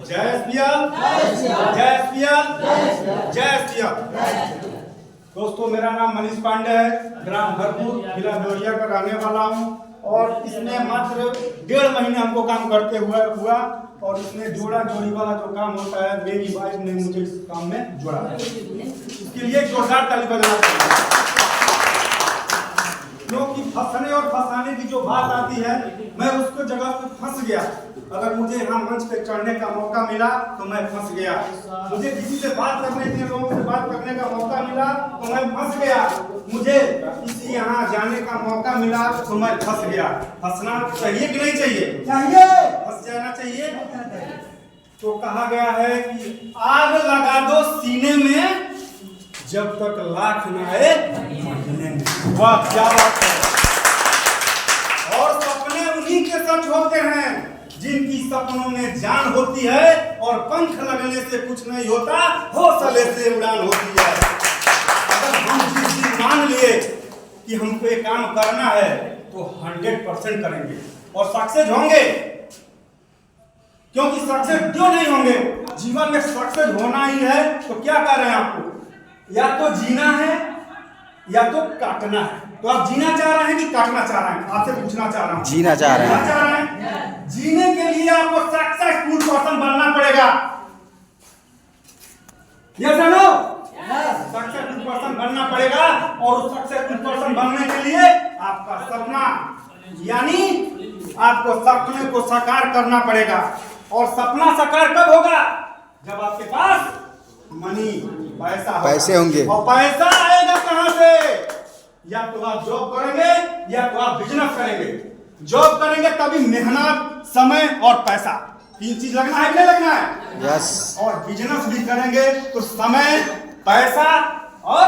जय एसपीएल, जय एसपीएल, जय एसपीएल। दोस्तों, मेरा नाम मनीष पांडे है, ग्राम भरपूर, जिला देवरिया का रहने वाला हूँ। और इसमें मात्र 1.5 महीने हमको काम करते हुआ और इसमें जोड़ा जोड़ी वाला जो काम होता है, मेरी वाइफ ने मुझे इस काम में जोड़ा है। इसके लिए जोरदार ताली बजाना चाहिए, क्योंकि फंसने और फंसाने की जो बात आती है, मैं उसको जगह पे फंस गया। अगर मुझे यहाँ मंच पे चढ़ने का मौका मिला तो मैं फंस गया। मुझे किसी से बात करने के लिए, लोगों से बात करने का मौका मिला तो मैं फंस गया। मुझे किसी यहाँ जाने का मौका मिला तो मैं फंस गया। फंसना चाहिए कि नहीं चाहिए? चाहिए। फंस जाना चाहिए। तो कहा गया है कि आग लगा दो सीने में, जब तक लाख न आए महीने में। वाह, क्या बात है। और सपने उन्हीं के सच होते हैं जिनकी सपनों में जान होती है और पंख लगने से कुछ नहीं होता, हौसले से उड़ान होती है। अगर हम जिस दिन मान लिए कि हमको ये काम करना है तो 100% करेंगे और सक्सेस होंगे। क्योंकि सक्सेस क्यों नहीं होंगे? जीवन में सक्सेस होना ही है। तो क्या कर रहे हैं आपको? या तो जीना है या तो काटना है। तो आप जीना चाह रहे हैं कि काटना चाह रहे हैं? आपसे पूछना चाह रहा हूं। जीना चाह रहे हैं। जीने के लिए आपको सक्सेसफुल पर्सन बनना पड़ेगा। यस या नो? सक्सेसफुल पर्सन बनना पड़ेगा। और उस सक्सेसफुल पर्सन बनने के लिए आपका सपना, यानी आपको सपने को साकार करना पड़ेगा। और सपना साकार कब होगा? जब आपके पास मनी, पैसे होंगे। और पैसा आएगा कहां से? या तो आप जॉब करेंगे या तो आप बिजनेस करेंगे। जॉब करेंगे तभी मेहनत, समय और पैसा, 3 चीज लगना है कि नहीं लगना है? यस। और बिजनेस भी करेंगे तो समय, पैसा और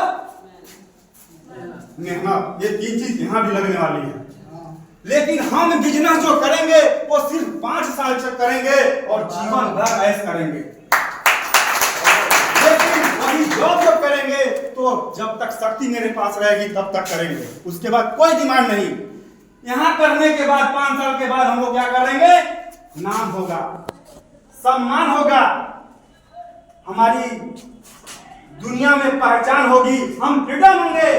मेहनत, ये 3 चीज यहां भी लगने वाली है। लेकिन हम बिजनेस जो करेंगे वो सिर्फ 5 साल तक करेंगे और जीवन भर ऐश करेंगे। वही जॉब जब करेंगे तो जब तक शक्ति मेरे पास रहेगी तब तक करेंगे, उसके बाद कोई डिमांड नहीं। यहां करने के बाद 5 साल के बाद हम लोग क्या करेंगे? नाम होगा, सम्मान होगा, हमारी दुनिया में पहचान होगी, हम फ्रीडम होंगे,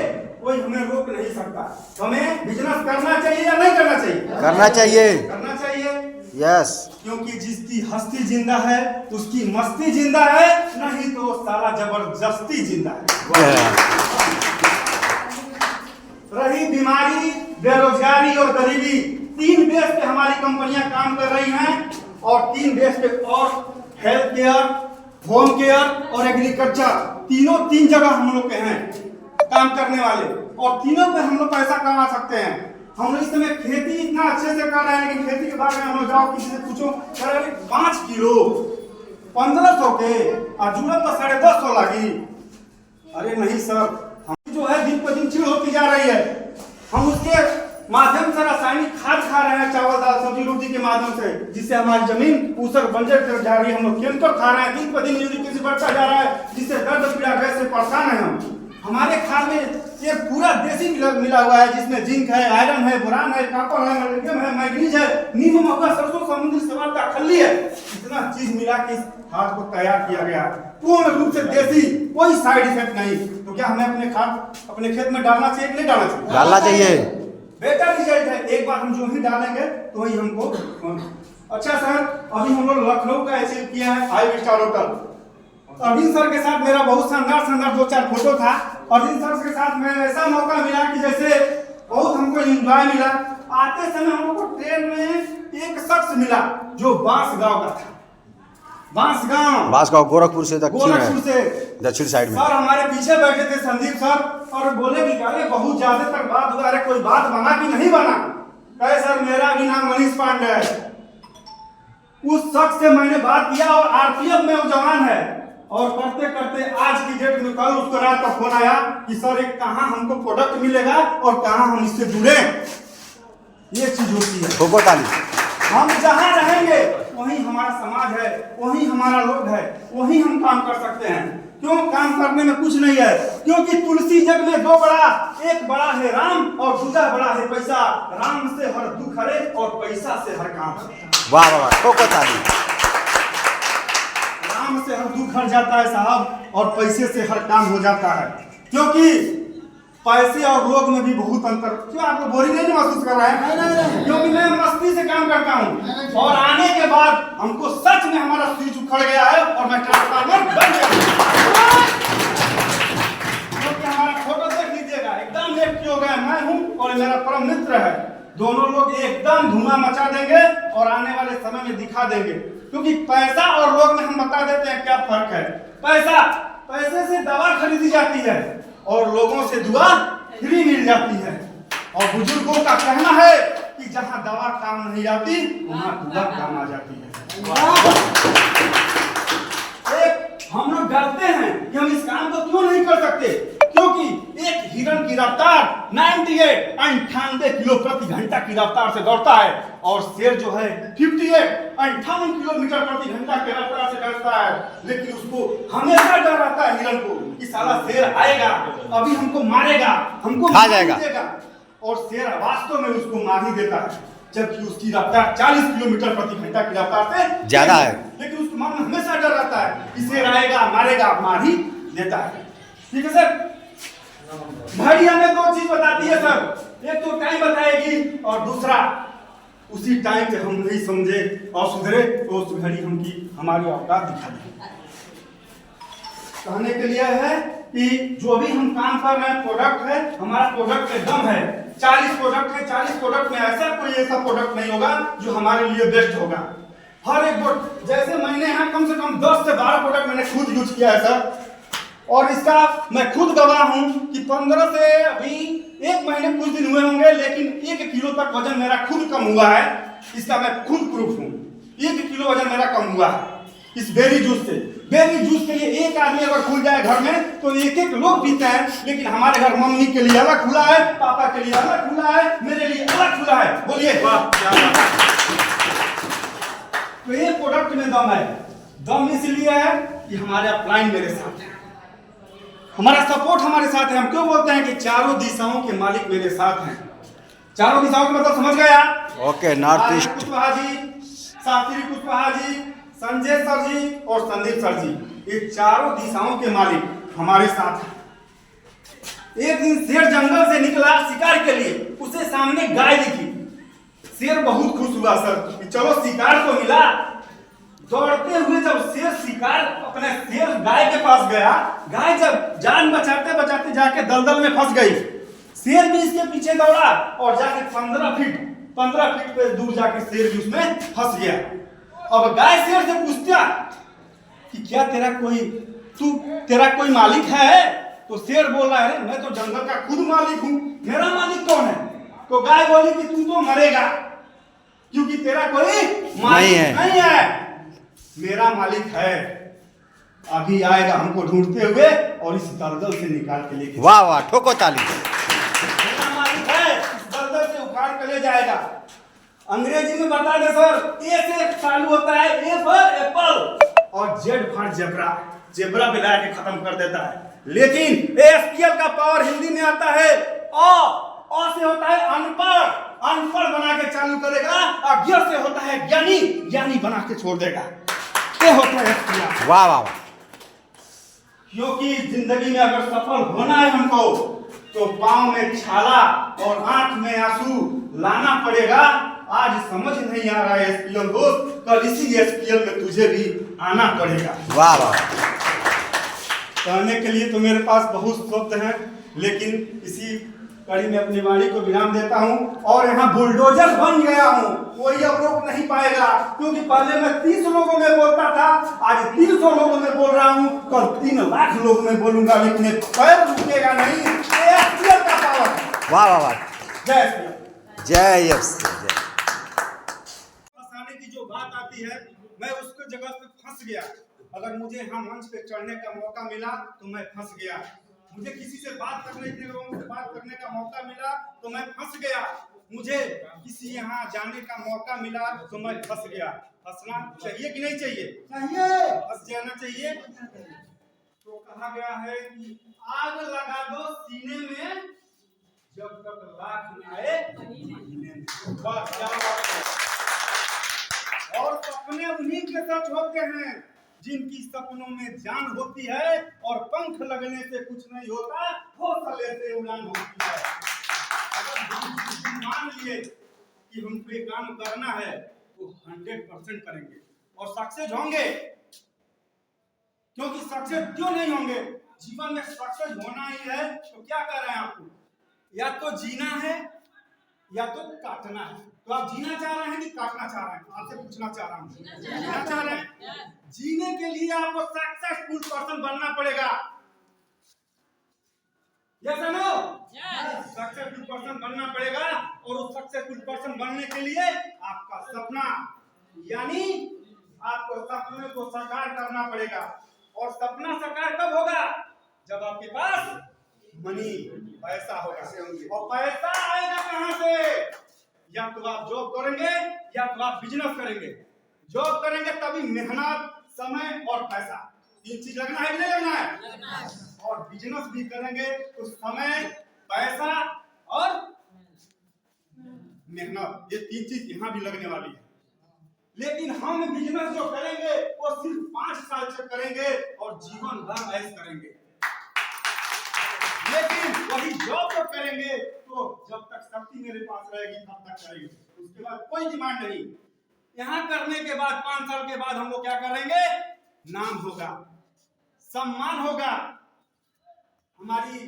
कोई हमें रोक नहीं सकता। तो हमें बिजनेस करना चाहिए या नहीं करना चाहिए? करना चाहिए। करना चाहिए। यस। क्योंकि जिसकी हस्ती जिंदा है उसकी मस्ती जिंदा है, नहीं तो साला जबरदस्ती जिंदा है। रही बीमारी, बेरोजगारी और गरीबी, 3 बेस पे हमारी कंपनियां काम कर रही हैं। और 3 बेस पे, और हेल्थ केयर, होम केयर और एग्रीकल्चर, तीनों 3 जगह हम लोग के हैं काम करने वाले। और तीनों पे हम लोग पैसा कमा सकते हैं। हम लोग इस समय खेती इतना अच्छे से कर रहे हैं, लेकिन खेती के बारे में हम लोग जाओ किसी से पूछो, कह रहे 5 किलो 1500 के और जूरत तो 250 लगी। अरे नहीं सर, हम जो है दिन पर दिन चीड़ होती जा रही है। हम उसके माध्यम से रासायनिक खाद खा रहे हैं, चावल दाल सब्जी रोटी के माध्यम से, जिससे हमारी जमीन ऊसर बंजर जा रही है। हम लोग केमिकल खा रहे हैं, दिन पर दिन यूरिक बढ़ता जा रहा है, जिससे दर्द पीड़ा गैस से परेशान है हम। हमारे खाद में ये पूरा देसी मिला हुआ है, जिसमें जिंक है, आयरन है, बोरान है, कॉपर है, मैग्नीशियम है, मैग्नीज है, नीम, महुआ, सरसों, समुद्री शैवाल का खल्ली है। इतना चीज मिला के इस खाद को तैयार किया गया, पूर्ण रूप से देसी, कोई साइड इफेक्ट नहीं। तो क्या हमें अपने खाद अपने खेत में डालना चाहिए कि नहीं डालना चाहिए? डालना चाहिए। बेटर रिजल्ट है। एक बार हम जो ही डालेंगे तो ही हमको। अच्छा सर, अभी हम लोग लखनऊ का अचीव किया है 5 स्टार होटल। अरविंद सर के साथ मेरा बहुत शानदार 2-4 फोटो था। अरविंद सर के साथ मैं ऐसा मौका मिला कि जैसे बहुत हमको एंजॉय मिला। आते समय हम लोग को ट्रेन में एक शख्स मिला जो बांसगांव का था। बांसगांव गोरखपुर से दक्षिण साइड में। सर हमारे पीछे बैठे थे संदीप सर, और बोले कि अरे बहुत ज्यादा तक बात हुआ, अरे कोई बात बना कि नहीं बना? कहे सर मेरा भी नाम मनीष पांडे है। उस शख्स से मैंने बात किया और आरपीएफ में वो जवान है। और करते करते आज की डेट में कल उसको रात का फोन आया कि सर एक कहाँ हमको प्रोडक्ट मिलेगा और कहाँ हम इससे जुड़े। ये चीज होती है। हम जहाँ रहेंगे वही हमारा समाज है, वही हमारा लोग है, वही हम काम कर सकते हैं। क्यों काम करने में कुछ नहीं है? क्योंकि तुलसी जग में 2 बड़ा, एक बड़ा है राम और दूसरा बड़ा है पैसा। राम से हर दुख हरे और पैसा से हर काम। वाह वाह, ठोको ताली। उखड़ जाता है साहब, और पैसे से हर काम हो जाता है। क्योंकि पैसे और लोग में भी बहुत अंतर। क्यों आपको बोरिंग नहीं महसूस कर रहा है? नहीं। क्योंकि मैं मस्ती से काम करता हूँ, और आने के बाद हमको सच में हमारा स्विच उखड़ गया है और मैं ट्रांसफार्मर बन गया। क्योंकि हमारा फोटो देख लीजिएगा, एकदम एक हो गया। मैं हूँ और मेरा परम मित्र है, दोनों लोग एकदम धुआं मचा देंगे और आने वाले समय में दिखा देंगे। क्योंकि पैसा और लोग में हम बता देते हैं क्या फर्क है। पैसे से दवा खरीदी जाती है और लोगों से दुआ फ्री मिल जाती है। और बुजुर्गों का कहना है कि जहां दवा काम नहीं आती वहां दुआ काम आ जाती है। एक हम लोग डरते हैं कि हम इस काम को क्यों नहीं कर सकते, क्योंकि एक हिरण की रफ्तार 98 किलो प्रति घंटा की रफ्तार से दौड़ता है, और शेर जो है 58 किलोमीटर प्रति घंटा की रफ्तार से दौड़ता है। लेकिन उसको हमेशा डर रहता है हिरण को कि साला शेर आएगा, अभी हमको मारेगा, हमको खा जाएगा। और शेर वास्तव में उसको मार ही देता है, जबकि उसकी रफ्तार 40 किलोमीटर प्रति घंटा की रफ्तार से ज्यादा है। लेकिन उसको मन में हमेशा डर रहता है कि शेर आएगा, मारेगा, मार ही देता है। ठीक है सर। घड़ी हमें दो चीज बताती है सर, एक तो टाइम बताएगी और दूसरा उसी टाइम पे हम नहीं समझे और सुधरे तो उस घड़ी हमारी औकात दिखा देगी। कहने के लिए है कि जो भी हम काम कर रहे हैं प्रोडक्ट है, हमारा प्रोडक्ट में दम है। 40 प्रोडक्ट है, 40 प्रोडक्ट में ऐसा प्रोडक्ट नहीं होगा जो हमारे लिए बेस्ट होगा। हर एक प्रोडक्ट, जैसे मैंने यहाँ कम से कम 10 से 12 प्रोडक्ट मैंने खुद यूज किया है सर, और इसका मैं खुद गवाह हूं कि 15 से अभी 1 महीने कुछ दिन हुए होंगे, लेकिन 1 किलो तक वजन मेरा खुद कम हुआ है। इसका मैं खुद प्रूफ हूं, 1 किलो वजन मेरा कम हुआ है इस बेरी जूस से। बेरी जूस के लिए एक आदमी अगर खुल जाए घर में तो एक लोग पीते हैं, लेकिन हमारे घर मम्मी के लिए अलग खुला है, पापा के लिए अलग खुला है, मेरे लिए अलग खुला है। बोलिए वाह क्या बात। तो ये प्रोडक्ट में दम है। दम इसलिए है कि हमारे अपलाइन मेरे साथ है, हमारा सपोर्ट हमारे साथ है। हम क्यों बोलते हैं कि चारों दिशाओं के मालिक मेरे साथ हैं। चारों दिशाओं का मतलब समझ गया? Okay. North east Kushwaha ji, Shastri Kushwaha ji, Sanjay sir जी और संदीप सर जी, ये चारों दिशाओं के मालिक हमारे साथ हैं। एक दिन शेर जंगल से निकला शिकार के लिए, उसे सामने गाय दिखी। शेर बहुत खुश हुआ सर कि चलो शिकार तो मिला। दौड़ते हुए जब शेर शिकार अपने शेर गाय के पास गया, गाय जब जान बचाते बचाते जाके दलदल में फंस गई। शेर भी इसके पीछे दौड़ा और जाके 15 फीट पे दूर जाके शेर भी उसमें फंस गया। अब गाय शेर से पूछता कि क्या तेरा कोई मालिक है? तो शेर बोल रहा है मैं तो जंगल का खुद मालिक हूँ, मेरा मालिक कौन है? तो गाय बोली कि तू तो मरेगा क्योंकि तेरा कोई मालिक नहीं है। मेरा मालिक है, अभी आएगा हमको ढूंढते हुए और इस दलदल से निकाल के लेके। वाह वाह, ठोको ताली। मेरा मालिक है, इस दलदल से उखाड़ के ले जाएगा। अंग्रेजी में बता दे सर, ए से चालू होता है, ए फॉर एप्पल, और जेड फॉर जेब्रा, जेब्रा पे ला के खत्म कर देता है। लेकिन एसक्यूएल का पावर हिंदी में आता है अ से होता है अनपढ़, अनपढ़ बना के चालू करेगा, और ज्ञ से होता है ज्ञानी, ज्ञानी बना के छोड़ देगा। ये होता है एसक्यूएल। वाह वाह वाह। क्योंकि जिंदगी में अगर सफल होना है हमको तो पांव में छाला और आंख में आंसू लाना पड़ेगा। आज समझ नहीं आ रहा है एसपीएल दोस्त, कल इसी एसपीएल में तुझे भी आना पड़ेगा। वाह वाह। कहने के लिए तो मेरे पास बहुत शब्द हैं, लेकिन इसी कड़ी में अपनी वाणी को विराम देता हूं और यहाँ बुलडोजर बन गया हूं, कोई अब रोक नहीं पाएगा। क्योंकि पहले मैं 30 लोगों में बोलता था, आज 300 लोगों में बोल रहा हूं, कल 3 लाख लोगों में बोलूंगा, लेकिन पैर रुकेगा नहीं। एसपीएल का पावर। वाह वाह वाह। जय एसपीएल, जय एसपीएल। की जो बात आती है, मैं उसको जगह पे फंस गया। अगर मुझे यहाँ मंच पे चढ़ने का मौका मिला तो मैं फंस गया। मुझे किसी से बात करने, इतने लोगों से बात करने का मौका मिला तो मैं फंस गया। मुझे किसी यहाँ जाने का मौका मिला तो मैं फंस गया। फंसना चाहिए कि नहीं चाहिए? चाहिए। फंस जाना चाहिए। तो कहा गया है कि आग लगा दो सीने में, जब तक लाख न आए महीने में। और सपने उन्हीं के सच होते हैं जिनकी सपनों में जान होती है और पंख लगने से कुछ नहीं होता, हौसले से उड़ान होती है। अगर हम मान लिए कि हमको ये काम करना है तो 100% करेंगे और सक्सेस होंगे। क्योंकि सक्सेस क्यों नहीं होंगे? जीवन में सक्सेस होना ही है तो क्या कर रहे हैं आपको? या तो जीना है या तो काटना है। तो आप जीना चाह रहे हैं कि काटना चाह रहे हैं? आपसे पूछना चाह रहा हूँ, जीना चाह रहे हैं? जीने के लिए आपको सक्सेसफुल पर्सन बनना पड़ेगा। यस और नो? सक्सेसफुल पर्सन बनना पड़ेगा और उस सक्सेसफुल पर्सन बनने के लिए आपका सपना, यानी आपको सपने को साकार करना पड़ेगा। और सपना साकार कब होगा? जब आपके पास मनी, पैसा होगा। और पैसा आएगा कहां से? या तो आप जॉब करेंगे या तो आप बिजनेस करेंगे। जॉब करेंगे तभी मेहनत, समय और पैसा, तीन चीज लगना है कि नहीं लगना है? और बिजनेस भी करेंगे तो समय, पैसा और मेहनत, ये तीन चीज यहाँ भी लगने वाली है। लेकिन हम बिजनेस जो करेंगे वो सिर्फ 5 साल से करेंगे और जीवन भर ऐश करेंगे। लेकिन वही जॉब जो करेंगे तो जब तक शक्ति मेरे पास रहेगी तब तक करेंगे, उसके बाद कोई डिमांड नहीं। यहाँ करने के बाद 5 साल के बाद हम लोग क्या करेंगे? नाम होगा, सम्मान होगा, हमारी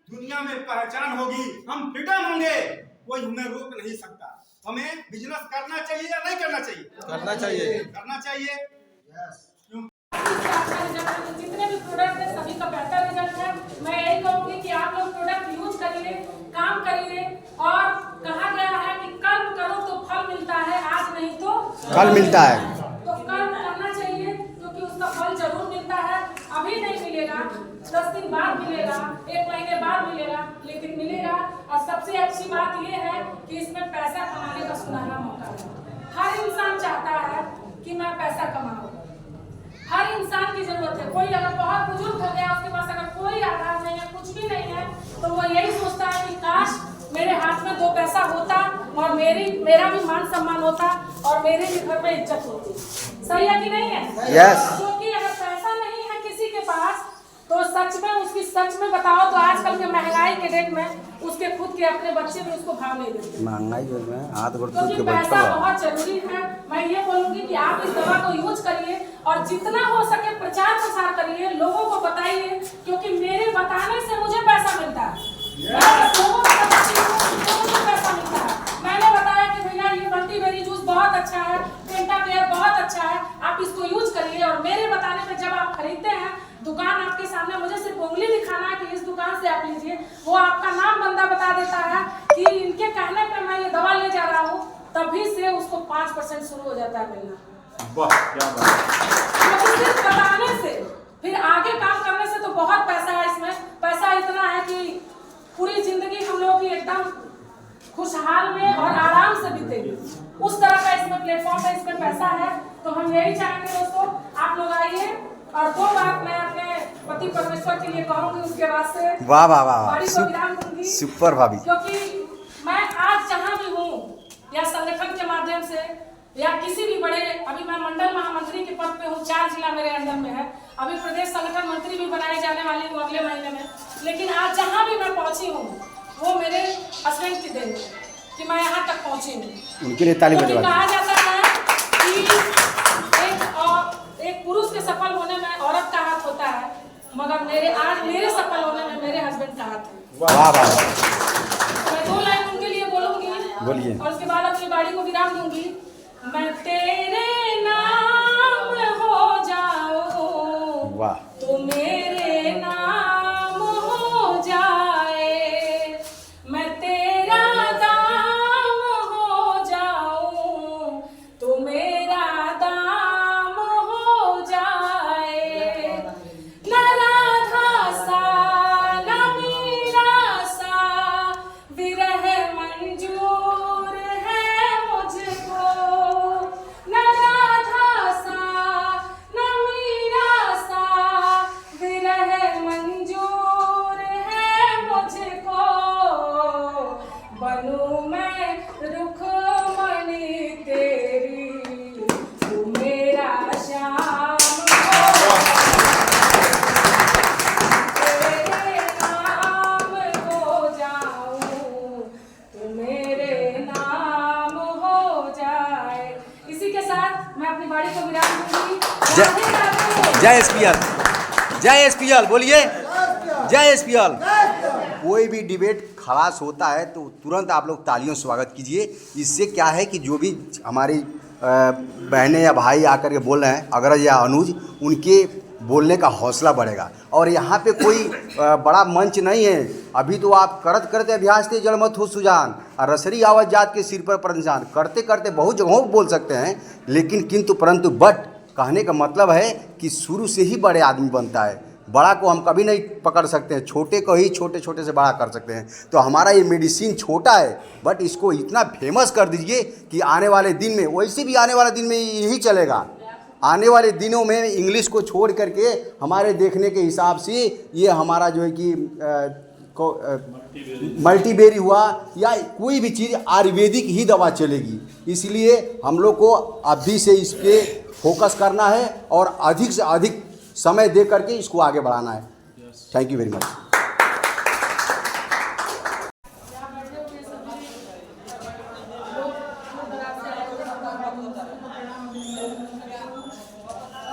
दुनिया में पहचान होगी, हम फ्रीडम होंगे, कोई हमें रोक नहीं सकता। हमें बिजनेस करना चाहिए या नहीं करना चाहिए? करना चाहिए। करना चाहिए। जितने भी प्रोडक्ट है सभी का बेहतर रिजल्ट है। मैं यही कहूंगी कि आप लोग प्रोडक्ट यूज करिए, काम करिए। और कहा गया है कि कर्म करो तो फल मिलता है, आज नहीं तो कल मिलता है। तो कर्म करना चाहिए क्योंकि उसका फल जरूर मिलता है। अभी नहीं मिलेगा, 10 दिन बाद मिलेगा, 1 महीने बाद मिलेगा, लेकिन मिलेगा। और सबसे अच्छी बात यह है कि इसमें पैसा कमाने का सुनहरा मौका है। हर इंसान चाहता है कि मैं पैसा कमाऊं, हर इंसान की जरूरत है। कोई अगर बहुत बुजुर्ग हो गया, उसके पास अगर कोई आधार नहीं है, कुछ भी नहीं है, तो वो यही सोचता है कि काश मेरे हाथ में 2 पैसा होता और मेरा भी मान सम्मान होता और मेरे भी घर में इज्जत होती। सही है कि नहीं है? Yes. क्योंकि अगर पैसा नहीं है किसी के पास तो सच में बताओ तो आजकल के महंगाई के डेट में उसके खुद के अपने बच्चे भी उसको भाव नहीं देते। महंगाई में हाथ गोड़ क्योंकि पैसा बहुत जरूरी है। मैं ये बोलूंगी कि आप इस दवा को यूज करिए और जितना हो सके प्रचार प्रसार करिए, लोगों को बताइए, क्योंकि मेरे बताने से मुझे पैसा मिलता है। लोगों को बताती हूँ तो मुझे पैसा मिलता है। मैंने बताया कि भैया ये मल्टीबेरी जूस बहुत अच्छा है, पेंटाकेयर बहुत अच्छा है, आप इसको यूज करिए। और मेरे बताने पे जब आप खरीदते हैं, दुकान आपके सामने, मुझे सिर्फ उंगली दिखाना है कि इस दुकान से आप लीजिए, वो आपका नाम बंदा बता देता है कि इनके कहने पे मैं ये दवा ले जा रहा हूँ, तभी से उसको 5% शुरू हो जाता है मिलना। वाह क्या बात। सिर्फ बताने से, फिर आगे काम करने से तो बहुत पैसा है इसमें। पैसा इतना है कि पूरी जिंदगी हम लोग की एकदम खुशहाल में और आराम से बीतेगी, उस तरह का इसमें प्लेटफॉर्म है, इसमें पैसा है। तो हम यही चाहेंगे दोस्तों, आप लोग आइए। और 2 बात मैं अपने पति परमेश्वर के लिए कहूंगी, उसके बाद से वाह वाह वाह गाड़ी को विराम दूंगी। सुपर भाभी। क्योंकि मैं आज जहां भी हूँ, या संगठन के माध्यम से या किसी भी बड़े, अभी मैं मंडल महामंत्री के पद पे हूँ, 4 जिला मेरे अंडर में है, अभी प्रदेश संगठन मंत्री भी बनाए जाने वाली हूँ अगले महीने में। लेकिन आज जहाँ भी मैं पहुँची हूँ वो मेरे हस्बैंड की देन है कि मैं यहाँ तक पहुँची हूँ। उनके लिए ताली बजाओ। कहा जाता है कि एक पुरुष के सफल होने में औरत का हाथ होता है, मगर मेरे सफल होने में मेरे हस्बैंड का हाथ है। वाह वाह। मैं 2 लाइन उनके लिए बोलूंगी, बोलिए। और उसके बाद अपनी गाड़ी को विराम दूंगी। मैं तेरे नाम हो जाऊं, वाह, तो मेरे नाम हो जाए, मैं तेरा दाम हो जाऊं, तो मेरा दाम हो जाए। न राधा सा न मीरा सा विरह मंजूर है मुझको, बारी को विराम दूंगी। जय- राधे राधे। जय एसपीएल, जय एसपीएल, बोलिए जय एसपीएल। कोई भी डिबेट खलास होता है तो तुरंत आप लोग तालियों से स्वागत कीजिए। इससे क्या है कि जो भी हमारी बहनें या भाई आकर के बोल रहे हैं, अग्रज या अनुज, उनके बोलने का हौसला बढ़ेगा। और यहाँ पे कोई बड़ा मंच नहीं है। अभी तो आप करते करते अभ्यास थे जड़ मत हो सुजान, और रसरी आवाज जात के सिर पर परंजान, करते करते बहुत जगहों पर बोल सकते हैं, लेकिन किंतु परंतु बट कहने का मतलब है कि शुरू से ही बड़े आदमी बनता है। बड़ा को हम कभी नहीं पकड़ सकते हैं, छोटे को ही छोटे छोटे से बड़ा कर सकते हैं। तो हमारा ये मेडिसिन छोटा है, बट इसको इतना फेमस कर दीजिए कि आने वाले दिन में, वैसे भी आने वाले दिन में यही चलेगा। आने वाले दिनों में इंग्लिश को छोड़ करके हमारे देखने के हिसाब से ये हमारा जो है कि मल्टीबेरी हुआ या कोई भी चीज़ आयुर्वेदिक ही दवा चलेगी। इसलिए हम लोग को अभी से इस पे फोकस करना है और अधिक से अधिक समय दे करके इसको आगे बढ़ाना है। Thank you very much.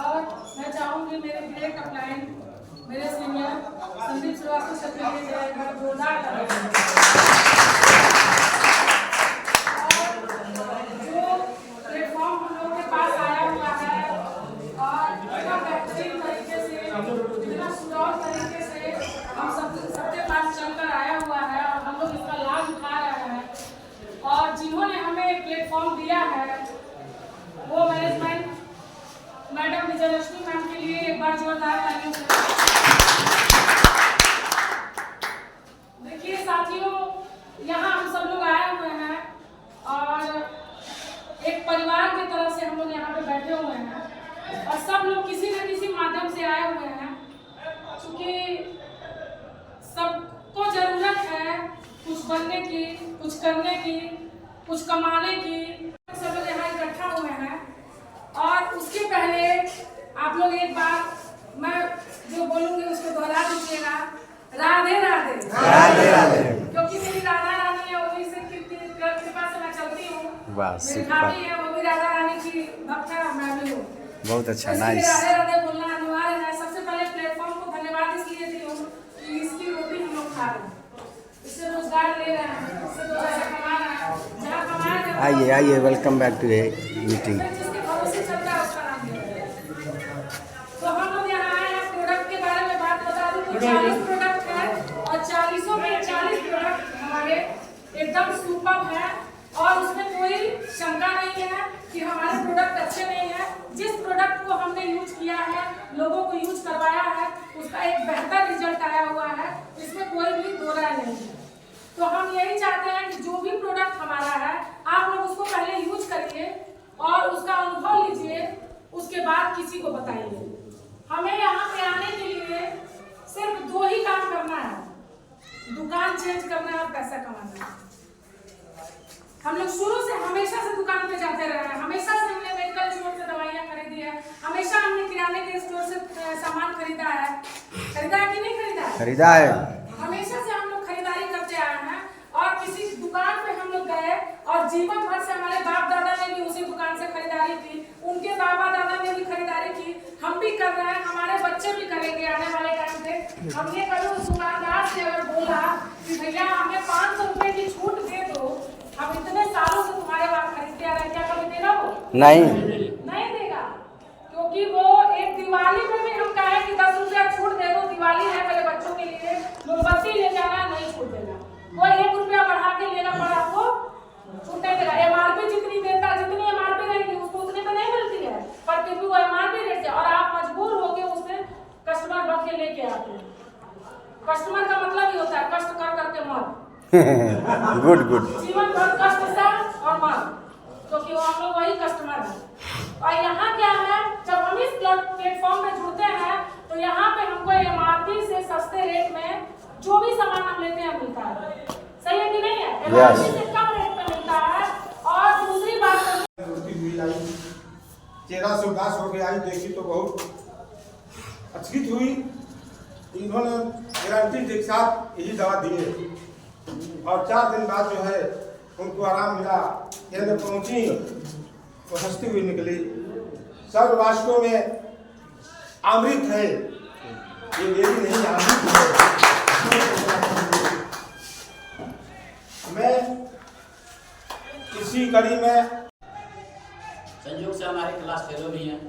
और मैं चाहूंगी मेरे ग्रेट अपलाइन, मेरे सीनियर संदीप श्रीवास्तव सर के लिए एक बार जोरदार तालियां। और जो प्लेटफॉर्म हम लोग के पास आया हुआ है और इतना बेहतरीन तरीके से, इतना सुडौल तरीके से हम सबके पास चलकर आया हुआ है और हम लोग इसका लाभ उठा रहे हैं, और जिन्होंने हमें एक प्लेटफॉर्म दिया है वो मैनेजमेंट मैडम विजयलक्ष्मी मैम के लिए एक बार जोरदार तालियों से। देखिए साथियों, यहाँ हम सब लोग आए हुए हैं और एक परिवार की तरह से हम लोग यहाँ पे बैठे हुए हैं और सब लोग किसी न किसी माध्यम से आए हुए हैं, क्योंकि सबको जरूरत है कुछ बनने की, कुछ करने की, कुछ कमाने की। सब लोग यहाँ इकट्ठा हुए हैं और उसके पहले आप लोग एक बार मैं जो बोलूंगी उसको दोहरा दीजिएगा। राधे राधे। राधे राधे। क्योंकि मेरी राधा रानी है, वही से कृपा से मैं चलती हूँ। बस मेरी भाभी है, वो भी राधा रानी की भक्त है, मैं भी हूँ। बहुत अच्छा, इसलिए नाइस। राधे राधे बोलना अनिवार्य है। सबसे पहले प्लेटफॉर्म को धन्यवाद इसलिए दी हूँ कि इसकी रोटी हम लोग खा रहे हैं, इससे रोजगार ले रहे हैं, इससे दो पैसा कमा रहे हैं। जहाँ कमाया आइए आइए, welcome back to a meeting. जिसके भरोसे चलता है उसका नाम है। तो हम लोग यहाँ आए हैं, प्रोडक्ट के बारे में बात बता दूं तो 40 प्रोडक्ट है और 40 में 40 प्रोडक्ट हमारे एकदम सुपर है और उसमें कोई शंका नहीं है कि हमारे प्रोडक्ट अच्छे नहीं है। जिस प्रोडक्ट को हमने यूज किया है, लोगों को यूज करवाया है, उसका एक बेहतर रिजल्ट आया हुआ है, इसमें कोई भी दो राय नहीं है। तो हम यही चाहते हैं कि जो भी प्रोडक्ट हमारा है आप लोग उसको पहले यूज करिए और उसका अनुभव लीजिए, उसके बाद किसी को बताइए। हमें यहाँ पे आने के लिए सिर्फ 2 ही काम करना है, दुकान चेंज करना है और पैसा कमाना है। हम लोग शुरू से हमेशा से दुकान पे जाते रहे हैं, हमेशा से हमने मेडिकल स्टोर से दवाइयाँ खरीदी है, हमेशा हमने किराने के स्टोर से सामान खरीदा है कि नहीं खरीदा है? खरीदा है। हमेशा से हम लोग खरीदारी करते आए हैं और किसी दुकान पे हम लोग गए और जीवन भर से हमारे बाप दादा ने भी उसी दुकान से खरीदारी की, उनके बाबा दादा ने भी खरीदारी की, हम भी कर रहे हैं, हमारे बच्चे भी करेंगे आने वाले टाइम पे। हमने कभी उस दुकानदार से अगर बोला कि भैया हमें 500 रुपए की छूट दे दो, हम इतने सालों से तुम्हारे वहाँ खरीदते आ रहे हैं, क्या कभी देगा वो? नहीं देगा। क्योंकि वो एक दिवाली में भी हम कहे कि 10 रुपया छूट दे दो, दिवाली है मेरे बच्चों के लिए, मोमबत्ती ले जाना, नहीं छूट देगा। वो 1 रुपया बढ़ा के लेना पड़ा आपको, छूट नहीं देगा। MRP जितनी देता, जितनी MRP रहेगी उसको उतने पे नहीं मिलती है, पर फिर भी वो MRP रेट है और आप मजबूर हो के उसमें कस्टमर बन के लेके आते हैं। कस्टमर का मतलब ही होता है कष्ट कर करके मर। Good good. जीवन भर कष्ट सह और मर, क्योंकि वो हम लोग वही कस्टमर है। और यहाँ क्या है, जब हम इस प्लेटफॉर्म में जुड़ते हैं तो यहाँ पे हमको MRP से सस्ते रेट में जो भी सामान हम लेते हैं मिलता है। सही है कि नहीं है? MRP से कम रेट में मिलता है। और दूसरी बात चेहरा से उदास हो गया, देखी तो बहुत अचकित हुई। इन्होंने गारंटी के साथ यही दवा दिए और 4 दिन बाद जो है उनको आराम मिला। यहाँ पहुँची तो हंसती हुई निकली, सर्व वास्तव में अमृत है, ये मेरी नहीं अमृत है। मैं इसी कड़ी में संयोग से हमारे क्लास फेलो भी हैं।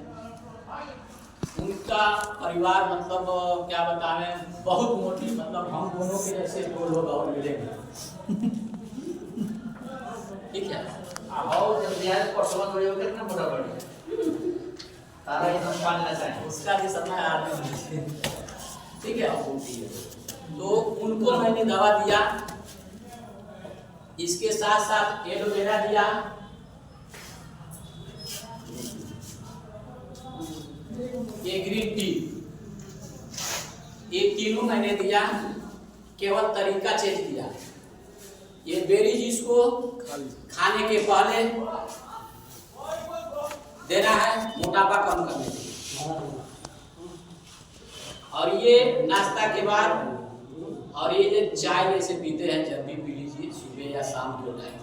उनका परिवार मतलब क्या बतावें, बहुत मोटी, मतलब हम दोनों के जैसे दो लोग और मिलेंगे। ठीक है, और जब बिहार परसों बड़े हो कितना मोटा बढ़े तारा ये हम पालना चाहिए, उसका भी समय आ रहा है। ठीक है, तो उनको मैंने दवा दिया, इसके साथ साथ एलोवेरा दिया, ये ग्रीन टी, ये तीनों मैंने दिया, केवल तरीका चेंज किया। ये बेरीज इसको खाने के पहले देना है मोटापा कम करने के लिए, और ये नाश्ता के बाद, और ये जो चाय जैसे पीते हैं जब भी पी लीजिए, सुबह या शाम को टाइम।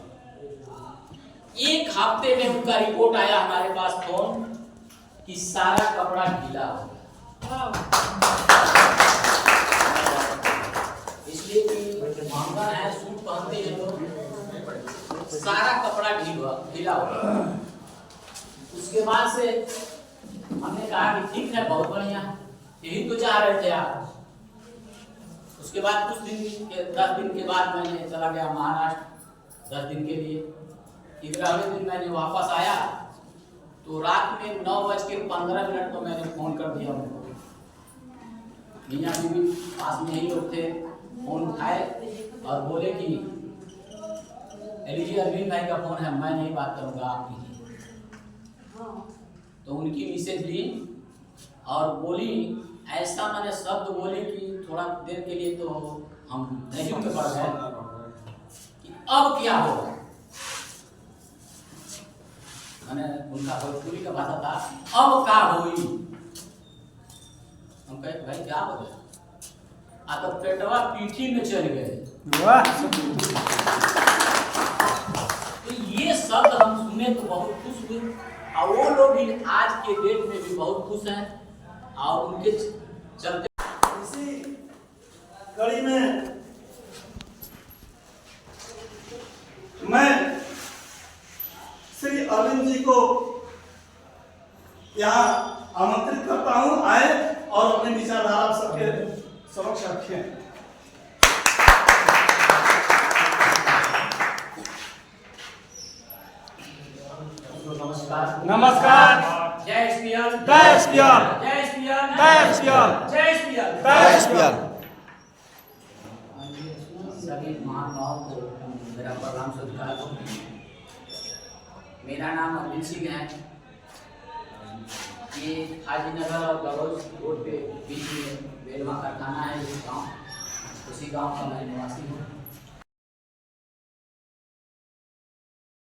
एक हफ्ते में उनका रिपोर्ट आया हमारे पास फोन कि सारा कपड़ा गीला हो गया, इसलिए कि महंगा है, सूट पहनते हैं लोग, सारा कपड़ा गीला हो गया। उसके बाद से हमने कहा कि ठीक है, बहुत बढ़िया, यही तो चाह रहे थे आप। उसके बाद कुछ दिन 10 दिन के बाद मैंने चला गया महाराष्ट्र 10 दिन के लिए। 11वें दिन मैंने वापस आया तो रात में 9:15 तो मैंने फोन कर दिया उनको। मियाँ बीवी पास में ही लोग थे, फोन उठाए और बोले कि लीजिए अरविंद भाई का फोन है, मैं नहीं बात करूँगा, आप कीजिए। तो उनकी मैसेज ली और बोली, ऐसा मैंने शब्द बोली कि थोड़ा देर के लिए तो हम नहीं उठ पा गए कि अब क्या होगा। मैंने उनका भोजपुरी का भाषा था, अब का होई। हम कहे भाई क्या हो गया, आ तो पेटवा पीठी में चल गए। तो ये शब्द हम सुने तो बहुत खुश हुए, और वो लोग भी आज के डेट में भी बहुत खुश हैं, और उनके चलते इसी कड़ी में मैं श्री अरविंद जी को यहाँ आमंत्रित करता हूँ, आए और अपने विचारधारा सबके समक्ष रखें। नमस्कार। जय एसपीएल, जय एसपीएल, जय एसपीएल, जय एसपीएल, जय एसपीएल, जय एसपीएल। सभी महानुभावों को मेरा प्रणाम स्वीकार। मेरा नाम अरविंद सिंह है। ये हाजीनगर और गलौज रोड पे बीच में बेलवा कारखाना है, इस गाँव, उसी गाँव का मैं निवासी हूँ।